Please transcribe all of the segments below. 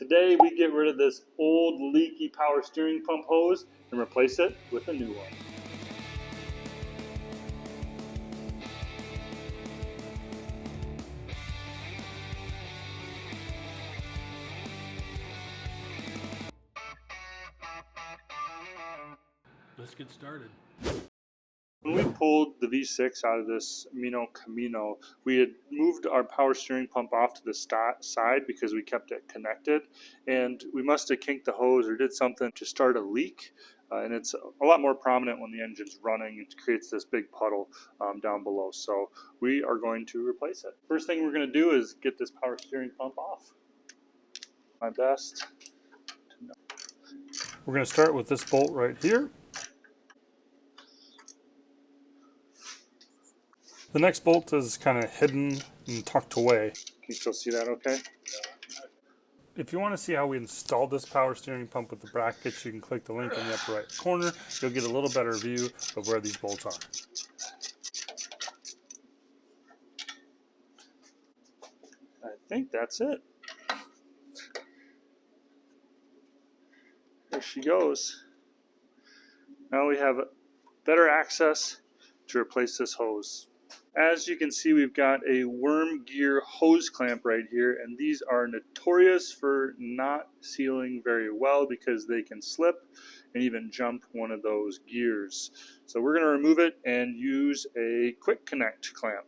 Today we get rid of this old leaky power steering pump hose and replace it with a new one. Let's get started. When we pulled the V6 out of this Meano Camino, we had moved our power steering pump off to the side because we kept it connected, and we must have kinked the hose or did something to start a leak, and it's a lot more prominent when the engine's running. It creates this big puddle down below, so we are going to replace it. First thing we're going to do is get this power steering pump off. My best. We're going to start with this bolt right here. The next bolt is kind of hidden and tucked away. Can you still see that okay? If you want to see how we installed this power steering pump with the brackets, you can click the link in the upper right corner. You'll get a little better view of where these bolts are. I think that's it. There she goes. Now we have better access to replace this hose. As you can see, we've got a worm gear hose clamp right here, and these are notorious for not sealing very well because they can slip and even jump one of those gears. So we're going to remove it and use a quick connect clamp.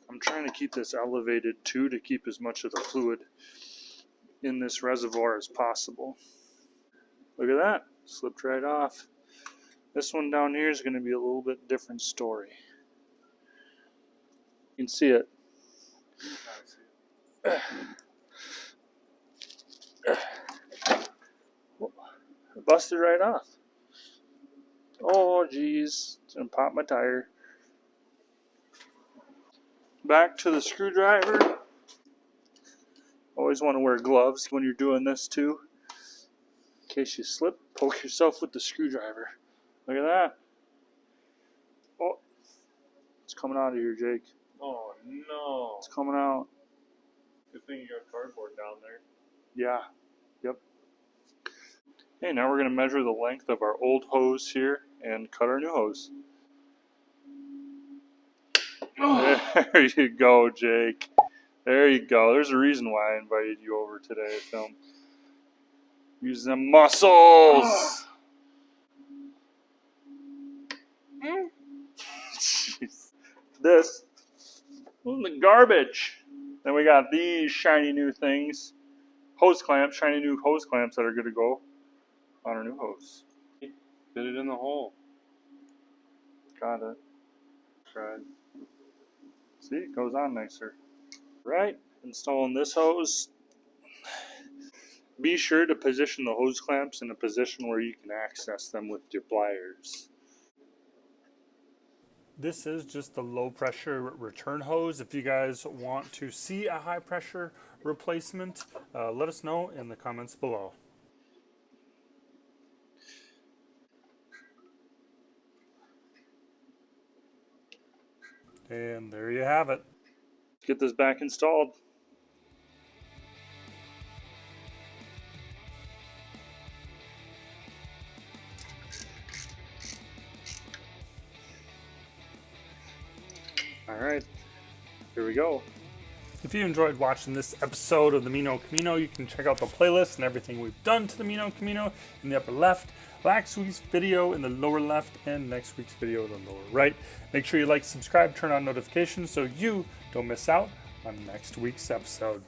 I'm trying to keep this elevated too to keep as much of the fluid in this reservoir as possible. Look at that, slipped right off. This one down here is going to be a little bit different story. You can see it. It busted right off. Oh geez, it's going to pop my tire. Back to the screwdriver. Always want to wear gloves when you're doing this too. In case you slip, poke yourself with the screwdriver. Look at that. Oh, it's coming out of here, Jake. Oh no. It's coming out. Good thing you got cardboard down there. Yeah. Yep. Okay, now we're going to measure the length of our old hose here and cut our new hose. There you go, Jake. There you go. There's a reason why I invited you over today to film. Use them muscles. Jeez. This was the garbage. Then we got these shiny new things. Hose clamps, shiny new hose clamps that are good to go on our new hose. Fit it in the hole. Got it. Tried. See, it goes on nicer. Right, installing this hose. Be sure to position the hose clamps in a position where you can access them with your pliers. This is just the low pressure return hose. If you guys want to see a high pressure replacement, let us know in the comments below. And there you have it. Get this back installed. Alright, here we go. If you enjoyed watching this episode of the Meano Camino, you can check out the playlist and everything we've done to the Meano Camino in the upper left, last week's video in the lower left, and next week's video in the lower right. Make sure you like, subscribe, turn on notifications so you don't miss out on next week's episode.